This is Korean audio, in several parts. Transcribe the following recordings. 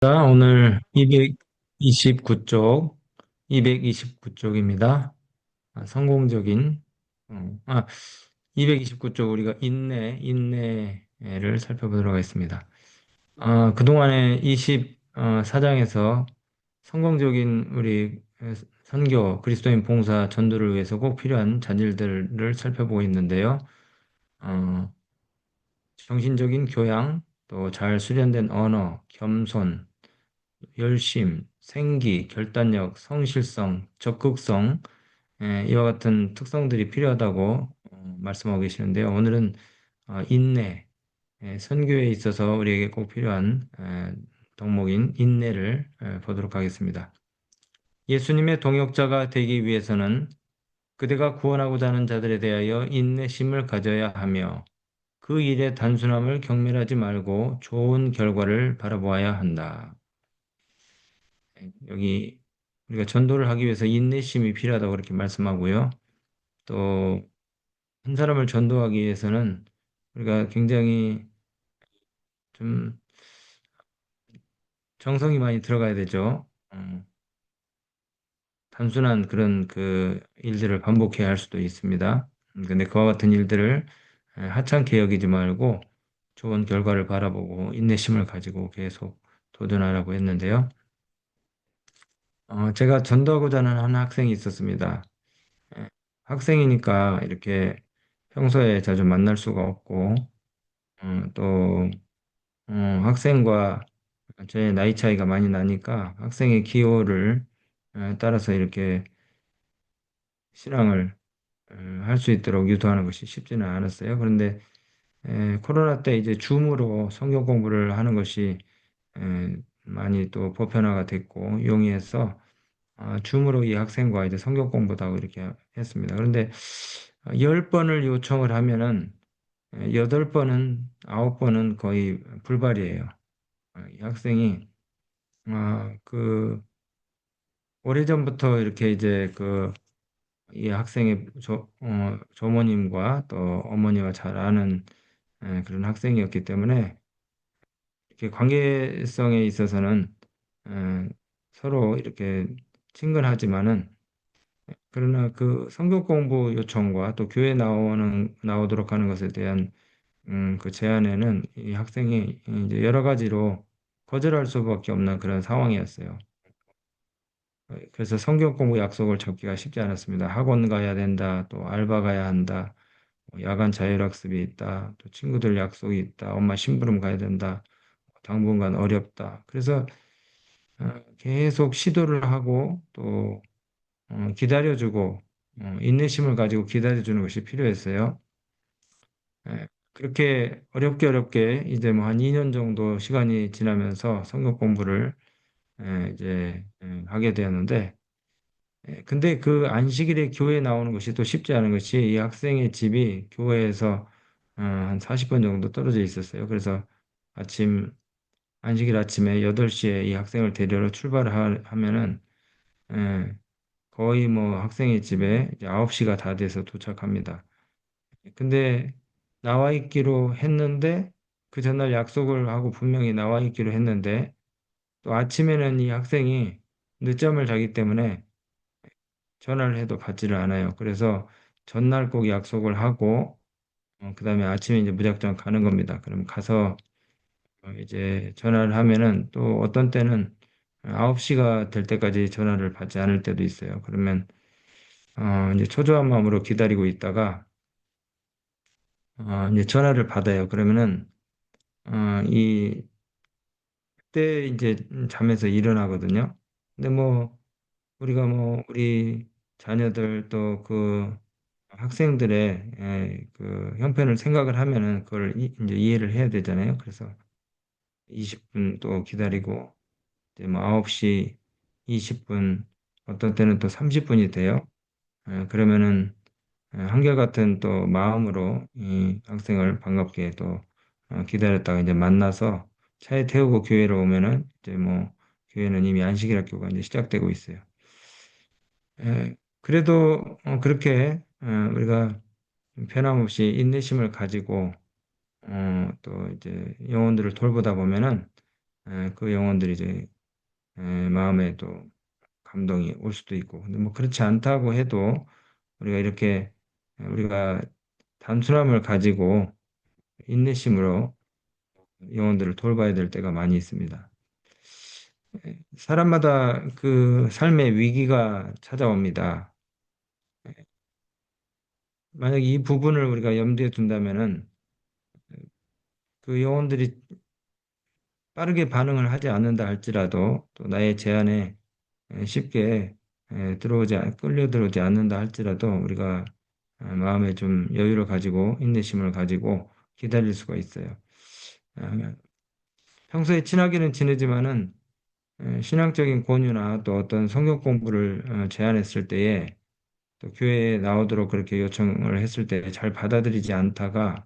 자, 오늘 229쪽, 229쪽입니다. 성공적인, 229쪽 우리가 인내를 살펴보도록 하겠습니다. 그동안에 24장에서 성공적인 우리 선교, 그리스도인 봉사, 전도를 위해서 꼭 필요한 자질들을 살펴보고 있는데요. 어, 정신적인 교양, 또 잘 수련된 언어, 겸손, 열심, 생기, 결단력, 성실성, 적극성, 이와 같은 특성들이 필요하다고 말씀하고 계시는데요. 오늘은 인내, 선교에 있어서 우리에게 꼭 필요한 덕목인 인내를 보도록 하겠습니다. 예수님의 동역자가 되기 위해서는 그대가 구원하고자 하는 자들에 대하여 인내심을 가져야 하며 그 일의 단순함을 경멸하지 말고 좋은 결과를 바라보아야 한다. 여기 우리가 전도를 하기 위해서 인내심이 필요하다고 그렇게 말씀하고요. 또 한 사람을 전도하기 위해서는 우리가 굉장히 좀 정성이 많이 들어가야 되죠. 단순한 그런 그 일들을 반복해야 할 수도 있습니다. 근데 그와 같은 일들을 하찮게 여기지 말고 좋은 결과를 바라보고 인내심을 가지고 계속 도전하라고 했는데요. 제가 전도하고자 하는 한 학생이 있었습니다. 예, 학생이니까 이렇게 평소에 자주 만날 수가 없고, 또, 학생과 제 나이 차이가 많이 나니까 학생의 기호를 따라서 이렇게 신앙을 할 수 있도록 유도하는 것이 쉽지는 않았어요. 그런데 코로나 때 이제 줌으로 성경 공부를 하는 것이 많이 또 보편화가 됐고 용이해서 줌으로 이 학생과 이제 성경 공부도 하고 이렇게 했습니다. 그런데 10번을 요청을 하면은 8번은, 9번은 거의 불발이에요. 이 학생이 그 오래전부터 이렇게 이제 그 이 학생의 조모님과 또 어머니와 잘 아는 그런 학생이었기 때문에 이렇게 관계성에 있어서는 에, 서로 이렇게 친근하지만은 그러나 그 성경 공부 요청과 또 교회 나오도록 하는 것에 대한 그 제안에는 이 학생이 이제 여러 가지로 거절할 수밖에 없는 그런 상황이었어요. 그래서 성경 공부 약속을 잡기가 쉽지 않았습니다. 학원 가야 된다, 또 알바 가야 한다, 뭐 야간 자율학습이 있다, 또 친구들 약속이 있다, 엄마 심부름 가야 된다, 당분간 어렵다. 그래서 계속 시도를 하고 또 기다려주고 인내심을 가지고 기다려주는 것이 필요했어요. 그렇게 어렵게 어렵게 이제 뭐 한 2년 정도 시간이 지나면서 성경 공부를 이제 하게 되었는데 근데 그 안식일에 교회에 나오는 것이 또 쉽지 않은 것이 이 학생의 집이 교회에서 한 40분 정도 떨어져 있었어요. 그래서 아침 안식일 아침에 8시에 이 학생을 데리러 출발을 하면은 예, 거의 뭐 학생의 집에 이제 9시가 다 돼서 도착합니다. 근데 나와 있기로 했는데 그 전날 약속을 하고 분명히 나와 있기로 했는데 또 아침에는 이 학생이 늦잠을 자기 때문에 전화를 해도 받지를 않아요. 그래서 전날 꼭 약속을 하고 그다음에 아침에 이제 무작정 가는 겁니다. 그럼 가서 이제 전화를 하면은 또 어떤 때는 9시가 될 때까지 전화를 받지 않을 때도 있어요. 그러면 이제 초조한 마음으로 기다리고 있다가 이제 전화를 받아요. 그러면은 이 그때 이제 잠에서 일어나거든요. 근데 뭐 우리가 뭐 우리 자녀들 또 그 학생들의 그 형편을 생각을 하면은 그걸 이제 이해를 해야 되잖아요. 그래서 20분 또 기다리고 이제 뭐 9시 20분 어떤 때는 또 30분이 돼요. 그러면은 한결같은 또 마음으로 이 학생을 반갑게 또 기다렸다가 이제 만나서 차에 태우고 교회로 오면은 이제 뭐 교회는 이미 안식일 학교가 이제 시작되고 있어요. 그래도 그렇게 우리가 변함없이 인내심을 가지고 또 이제 영혼들을 돌보다 보면은 그 영혼들이 이제 마음에 또 감동이 올 수도 있고. 근데 뭐 그렇지 않다고 해도 우리가 이렇게 우리가 단순함을 가지고 인내심으로 영혼들을 돌봐야 될 때가 많이 있습니다. 사람마다 그 삶의 위기가 찾아옵니다. 만약 이 부분을 우리가 염두에 둔다면은 그 영혼들이 빠르게 반응을 하지 않는다 할지라도 또 나의 제안에 쉽게 끌려 들어오지 않는다 할지라도 우리가 마음에 좀 여유를 가지고 인내심을 가지고 기다릴 수가 있어요. 아, 평소에 친하게는 지내지만은 신앙적인 권유나 또 어떤 성경 공부를 제안했을 때에 또 교회에 나오도록 그렇게 요청을 했을 때 잘 받아들이지 않다가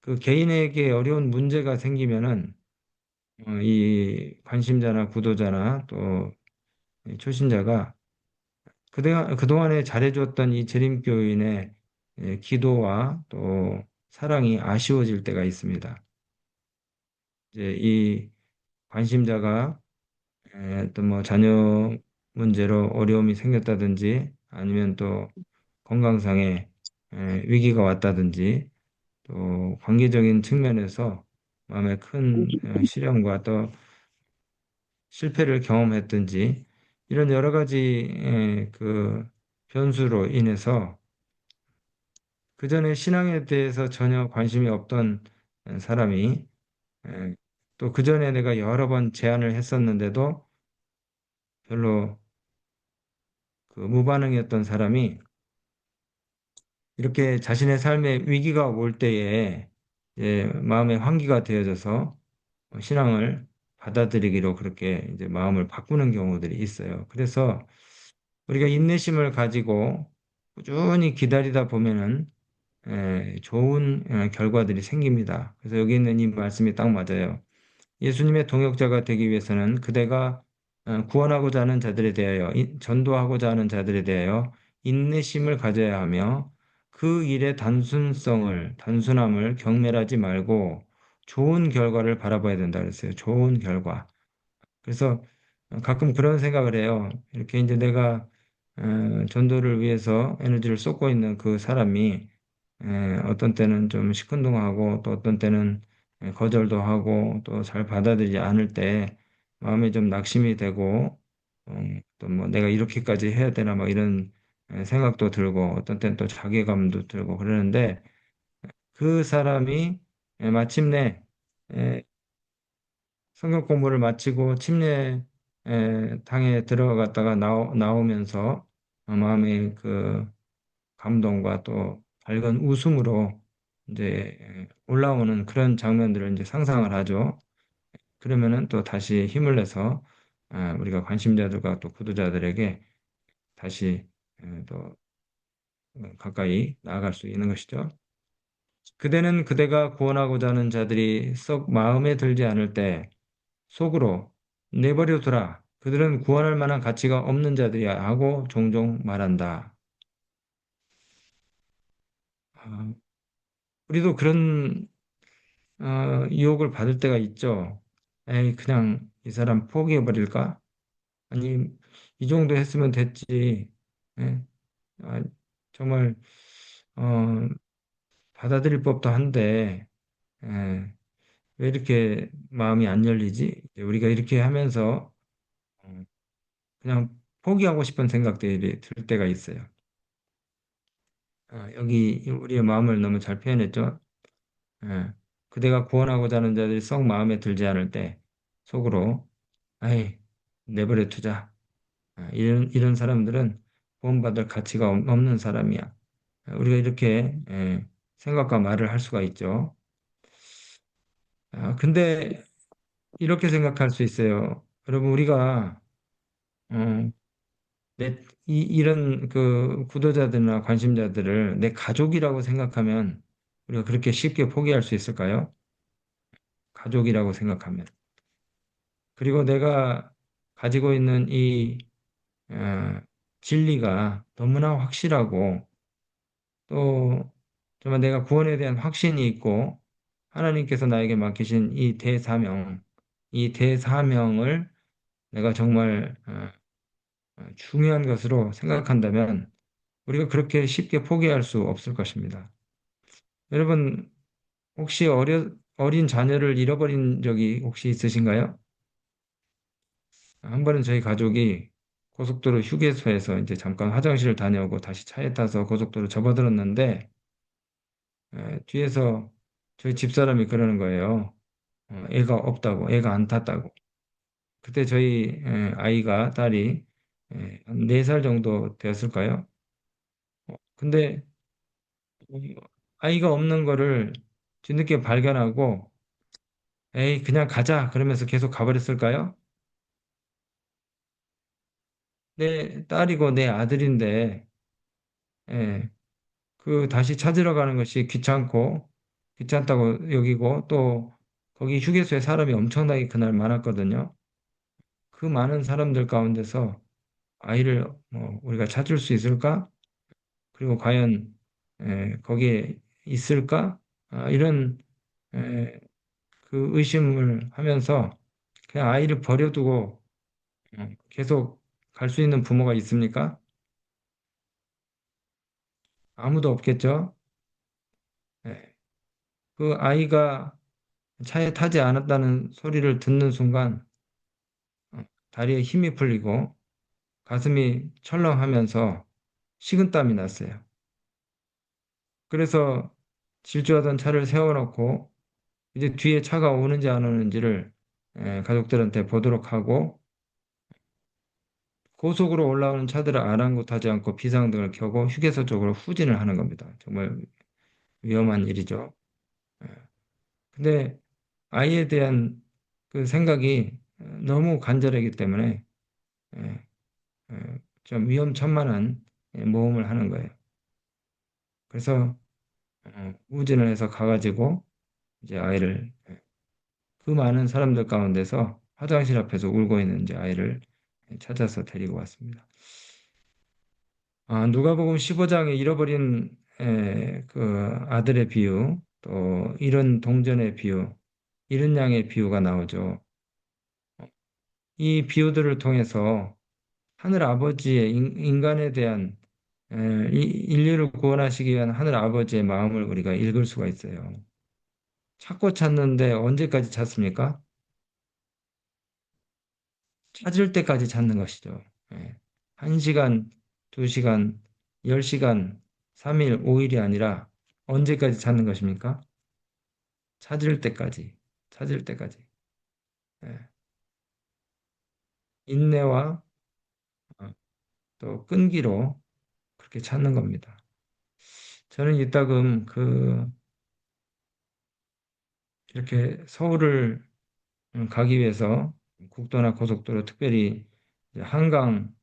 그 개인에게 어려운 문제가 생기면은 이 관심자나 구도자나 또 초신자가 그동안에 잘해줬던 이 재림교인의 기도와 또 사랑이 아쉬워질 때가 있습니다. 이제 이 관심자가 또 뭐 자녀 문제로 어려움이 생겼다든지 아니면 또 건강상의 위기가 왔다든지 또 관계적인 측면에서 마음에 큰 시련과 또 실패를 경험했든지 이런 여러 가지 그 변수로 인해서 그전에 신앙에 대해서 전혀 관심이 없던 사람이 또 그전에 내가 여러 번 제안을 했었는데도 별로 그 무반응이었던 사람이 이렇게 자신의 삶에 위기가 올 때에 마음의 환기가 되어져서 신앙을 받아들이기로 그렇게 이제 마음을 바꾸는 경우들이 있어요. 그래서 우리가 인내심을 가지고 꾸준히 기다리다 보면은 좋은 결과들이 생깁니다. 그래서 여기 있는 이 말씀이 딱 맞아요. 예수님의 동역자가 되기 위해서는 그대가 구원하고자 하는 자들에 대하여 전도하고자 하는 자들에 대하여 인내심을 가져야 하며 그 일의 단순함을 경멸하지 말고 좋은 결과를 바라봐야 된다 그랬어요. 좋은 결과. 그래서 가끔 그런 생각을 해요. 이렇게 이제 내가 전도를 위해서 에너지를 쏟고 있는 그 사람이 어떤 때는 좀 시큰둥하고 또 어떤 때는 거절도 하고 또 잘 받아들이지 않을 때 마음에 좀 낙심이 되고 또 뭐 내가 이렇게까지 해야 되나 막 이런 생각도 들고 어떤 때는 또 자괴감도 들고 그러는데 그 사람이 마침내 성경 공부를 마치고 침례 당에 들어갔다가 나오면서 마음의 그 감동과 또 밝은 웃음으로 이제 올라오는 그런 장면들을 이제 상상을 하죠. 그러면은 또 다시 힘을 내서 우리가 관심자들과 또 구도자들에게 다시 또 가까이 나아갈 수 있는 것이죠. 그대는 그대가 구원하고자 하는 자들이 썩 마음에 들지 않을 때 속으로 내버려 두라. 그들은 구원할 만한 가치가 없는 자들이야 하고 종종 말한다. 아, 우리도 그런 유혹을 받을 때가 있죠. 에이, 그냥 이 사람 포기해버릴까? 아니, 이 정도 했으면 됐지. 예? 아, 정말 어, 받아들일 법도 한데 예, 왜 이렇게 마음이 안 열리지? 이제 우리가 이렇게 하면서 어, 그냥 포기하고 싶은 생각들이 들 때가 있어요. 여기 우리의 마음을 너무 잘 표현했죠. 예. 그대가 구원하고자 하는 자들이 썩 마음에 들지 않을 때 속으로 아이 내버려 두자. 이런 사람들은 구원받을 가치가 없는 사람이야. 우리가 이렇게 생각과 말을 할 수가 있죠. 근데 이렇게 생각할 수 있어요. 여러분 우리가 어, 이런 그 구도자들이나 관심자들을 내 가족이라고 생각하면 우리가 그렇게 쉽게 포기할 수 있을까요? 가족이라고 생각하면. 그리고 내가 가지고 있는 이 어, 진리가 너무나 확실하고 또 정말 내가 구원에 대한 확신이 있고 하나님께서 나에게 맡기신 이 대사명을 내가 정말 중요한 것으로 생각한다면 우리가 그렇게 쉽게 포기할 수 없을 것입니다. 여러분, 혹시 어린 자녀를 잃어버린 적이 혹시 있으신가요? 한 번은 저희 가족이 고속도로 휴게소에서 이제 잠깐 화장실을 다녀오고 다시 차에 타서 고속도로 접어들었는데 뒤에서 저희 집사람이 그러는 거예요. 애가 없다고, 애가 안 탔다고. 그때 저희 딸이 한 4살 정도 되었을까요? 근데 아이가 없는 거를 뒤늦게 발견하고 에이 그냥 가자 그러면서 계속 가버렸을까요? 내 딸이고 내 아들인데 예, 그 다시 찾으러 가는 것이 귀찮다고 여기고 또 거기 휴게소에 사람이 엄청나게 그날 많았거든요. 그 많은 사람들 가운데서 아이를 뭐 우리가 찾을 수 있을까? 그리고 과연 거기에 있을까? 이런 그 의심을 하면서 그냥 아이를 버려두고 계속 갈 수 있는 부모가 있습니까? 아무도 없겠죠? 예. 그 아이가 차에 타지 않았다는 소리를 듣는 순간 다리에 힘이 풀리고 가슴이 철렁하면서 식은땀이 났어요. 그래서 질주하던 차를 세워놓고 이제 뒤에 차가 오는지 안 오는지를 가족들한테 보도록 하고 고속으로 올라오는 차들을 아랑곳하지 않고 비상등을 켜고 휴게소 쪽으로 후진을 하는 겁니다. 정말 위험한 일이죠. 예. 근데 아이에 대한 그 생각이 너무 간절하기 때문에 예, 좀 위험천만한 모험을 하는 거예요. 그래서 후진을 해서 가가지고 이제 아이를 그 많은 사람들 가운데서 화장실 앞에서 울고 있는 이제 아이를 찾아서 데리고 왔습니다. 누가복음 15장에 잃어버린 그 아들의 비유, 또 이른 동전의 비유, 이른 양의 비유가 나오죠. 이 비유들을 통해서 하늘 아버지의 인간에 대한 인류를 구원하시기 위한 하늘 아버지의 마음을 우리가 읽을 수가 있어요. 찾고 찾는데 언제까지 찾습니까? 찾을 때까지 찾는 것이죠. 예. 1시간, 2시간, 10시간, 3일, 5일이 아니라 언제까지 찾는 것입니까? 찾을 때까지, 찾을 때까지. 예. 인내와 어, 또 끈기로 그렇게 찾는 겁니다. 저는 이따금 이렇게 서울을 가기 위해서 국도나 고속도로, 특별히 이제 한강,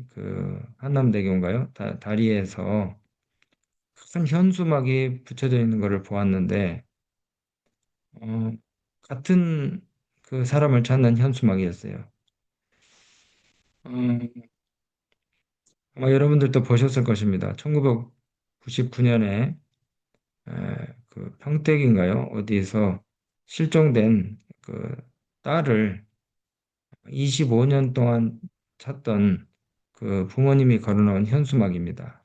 그 한남대교인가요? 다리에서 큰 현수막이 붙여져 있는 것을 보았는데, 어, 같은 그 사람을 찾는 현수막이었어요. 음, 아마 여러분들도 보셨을 것입니다. 1999년에 그 평택인가요? 어디에서 실종된 그 딸을 25년 동안 찾던 그 부모님이 걸어놓은 현수막입니다.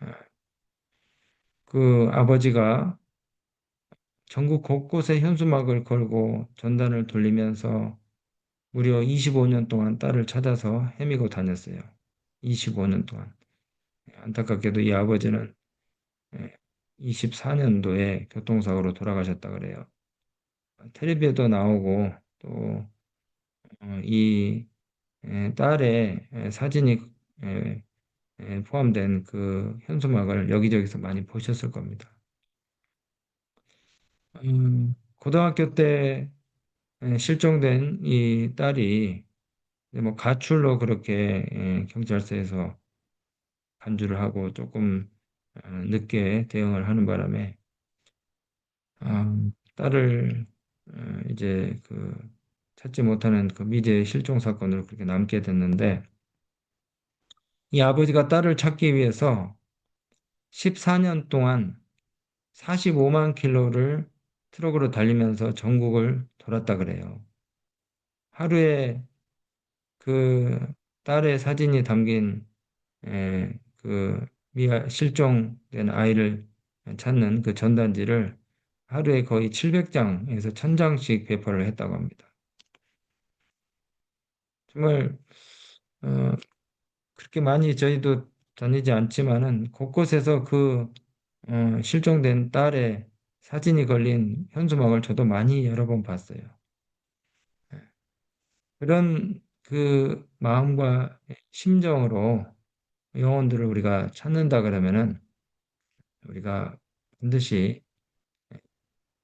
어, 그 아버지가 전국 곳곳에 현수막을 걸고 전단을 돌리면서 무려 25년 동안 딸을 찾아서 헤매고 다녔어요. 25년 동안. 안타깝게도 이 아버지는 24년도에 교통사고로 돌아가셨다 그래요. 텔레비에도 나오고 또 이 딸의 사진이 에, 포함된 그 현수막을 여기저기서 많이 보셨을 겁니다. 고등학교 때 실종된 이 딸이 이제 뭐 가출로 그렇게 경찰서에서 간주를 하고 조금 늦게 대응을 하는 바람에 딸을 이제 그 찾지 못하는 그 미제의 실종 사건으로 그렇게 남게 됐는데 이 아버지가 딸을 찾기 위해서 14년 동안 45만 킬로를 트럭으로 달리면서 전국을 돌았다 그래요. 하루에 그 딸의 사진이 담긴 그 실종된 아이를 찾는 그 전단지를 하루에 거의 700장에서 1000장씩 배포를 했다고 합니다. 정말 어, 그렇게 많이 저희도 다니지 않지만은 곳곳에서 그 실종된 딸의 사진이 걸린 현수막을 저도 많이 여러 번 봤어요. 그런 그 마음과 심정으로 영혼들을 우리가 찾는다 그러면은 우리가 반드시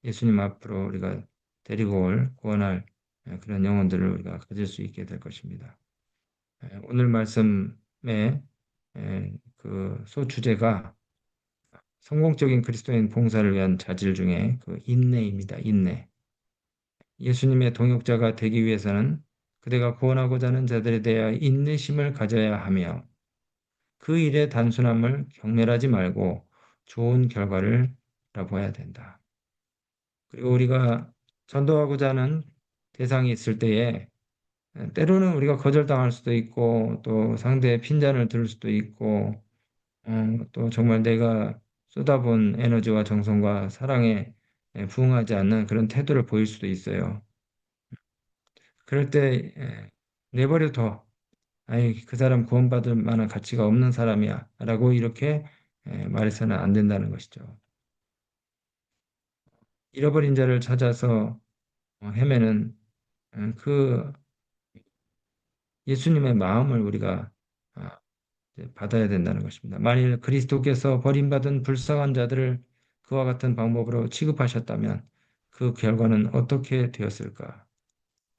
예수님 앞으로 우리가 데리고 올 구원할 그런 영혼들을 우리가 가질 수 있게 될 것입니다. 오늘 말씀의 그 소주제가 성공적인 그리스도인 봉사를 위한 자질 중에 그 인내입니다. 인내. 예수님의 동역자가 되기 위해서는 그대가 구원하고자 하는 자들에 대하여 인내심을 가져야 하며 그 일의 단순함을 경멸하지 말고 좋은 결과를 바라봐야 된다. 그리고 우리가 전도하고자 하는 대상이 있을 때에 때로는 우리가 거절당할 수도 있고 또 상대의 핀잔을 들을 수도 있고 또 정말 내가 쏟아본 에너지와 정성과 사랑에 부응하지 않는 그런 태도를 보일 수도 있어요. 그럴 때 내버려둬. 아이, 그 사람 구원받을 만한 가치가 없는 사람이야. 라고 이렇게 말해서는 안 된다는 것이죠. 잃어버린 자를 찾아서 헤매는 그 예수님의 마음을 우리가 아, 이제 받아야 된다는 것입니다. 만일 그리스도께서 버림받은 불쌍한 자들을 그와 같은 방법으로 취급하셨다면 그 결과는 어떻게 되었을까?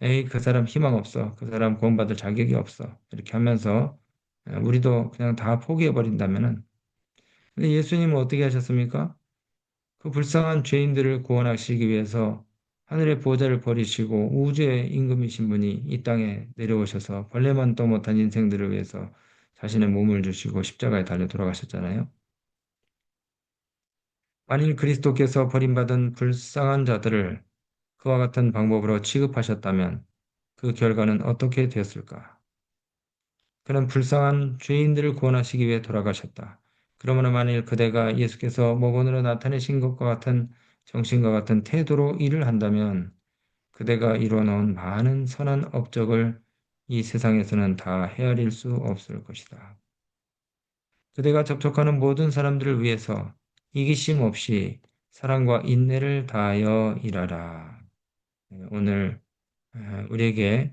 에이, 그 사람 희망 없어. 그 사람 구원받을 자격이 없어. 이렇게 하면서 우리도 그냥 다 포기해 버린다면은 근데 예수님은 어떻게 하셨습니까? 그 불쌍한 죄인들을 구원하시기 위해서 하늘의 보호자를 버리시고 우주의 임금이신 분이 이 땅에 내려오셔서 벌레만 또 못한 인생들을 위해서 자신의 몸을 주시고 십자가에 달려 돌아가셨잖아요. 만일 그리스도께서 버림받은 불쌍한 자들을 그와 같은 방법으로 취급하셨다면 그 결과는 어떻게 되었을까? 그는 불쌍한 죄인들을 구원하시기 위해 돌아가셨다. 그러므로 만일 그대가 예수께서 목원으로 나타내신 것과 같은 정신과 같은 태도로 일을 한다면 그대가 이루어놓은 많은 선한 업적을 이 세상에서는 다 헤아릴 수 없을 것이다. 그대가 접촉하는 모든 사람들을 위해서 이기심 없이 사랑과 인내를 다하여 일하라. 오늘 우리에게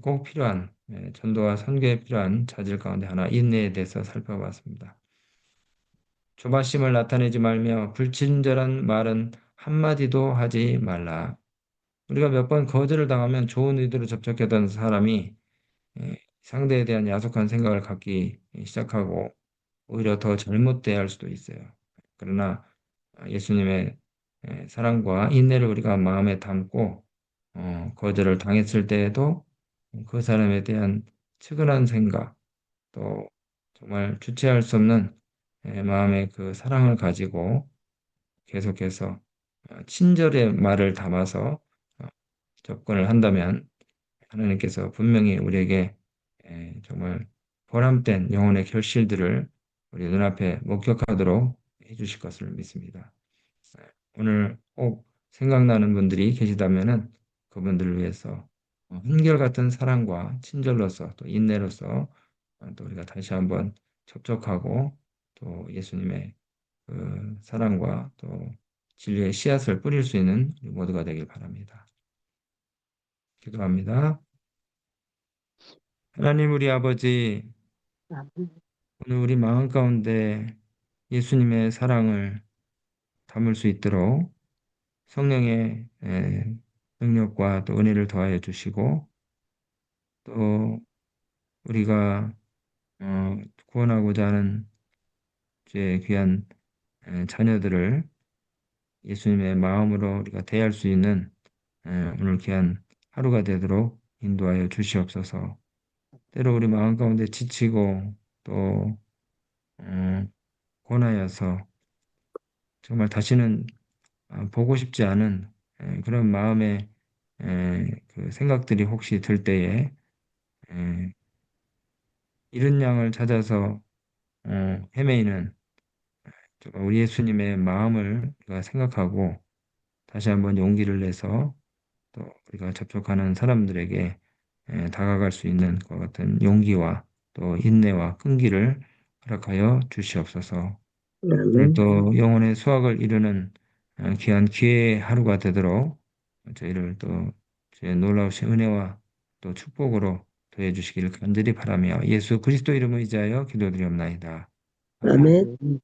꼭 필요한 전도와 선교에 필요한 자질 가운데 하나 인내에 대해서 살펴봤습니다. 조바심을 나타내지 말며 불친절한 말은 한마디도 하지 말라. 우리가 몇 번 거절을 당하면 좋은 의도로 접촉했던 사람이 상대에 대한 야속한 생각을 갖기 시작하고 오히려 더 잘못 대할 수도 있어요. 그러나 예수님의 사랑과 인내를 우리가 마음에 담고 거절을 당했을 때에도 그 사람에 대한 측은한 생각, 또 정말 주체할 수 없는 마음의 그 사랑을 가지고 계속해서 친절의 말을 담아서 어, 접근을 한다면 하나님께서 분명히 우리에게 정말 보람된 영혼의 결실들을 우리 눈앞에 목격하도록 해주실 것을 믿습니다. 오늘 꼭 생각나는 분들이 계시다면은 그분들을 위해서 한결같은 사랑과 친절로서 또 인내로서 또 우리가 다시 한번 접촉하고 또 예수님의 그 사랑과 또 진리의 씨앗을 뿌릴 수 있는 우리 모두가 되길 바랍니다. 기도합니다. 하나님 우리 아버지, 오늘 우리 마음 가운데 예수님의 사랑을 담을 수 있도록 성령의 능력과 또 은혜를 더하여 주시고 또 우리가 구원하고자 하는 주의 귀한 자녀들을 예수님의 마음으로 우리가 대할 수 있는 오늘 귀한 하루가 되도록 인도하여 주시옵소서. 때로 우리 마음 가운데 지치고 또 어, 고나여서 정말 다시는 보고 싶지 않은 그런 마음의 그 생각들이 혹시 들 때에 에, 이른 양을 찾아서 헤매이는 우리 예수님의 마음을 우리가 생각하고 다시 한번 용기를 내서 또 우리가 접촉하는 사람들에게 다가갈 수 있는 것 같은 용기와 또 인내와 끈기를 허락하여 주시옵소서. 오늘 아멘. 또 영혼의 수확을 이루는 귀한 기회의 하루가 되도록 저희를 또 주의 놀라우신 은혜와 또 축복으로 더해 주시기를 간절히 바라며 예수 그리스도 이름을 의지하여 기도드리옵나이다. 아멘. 아멘.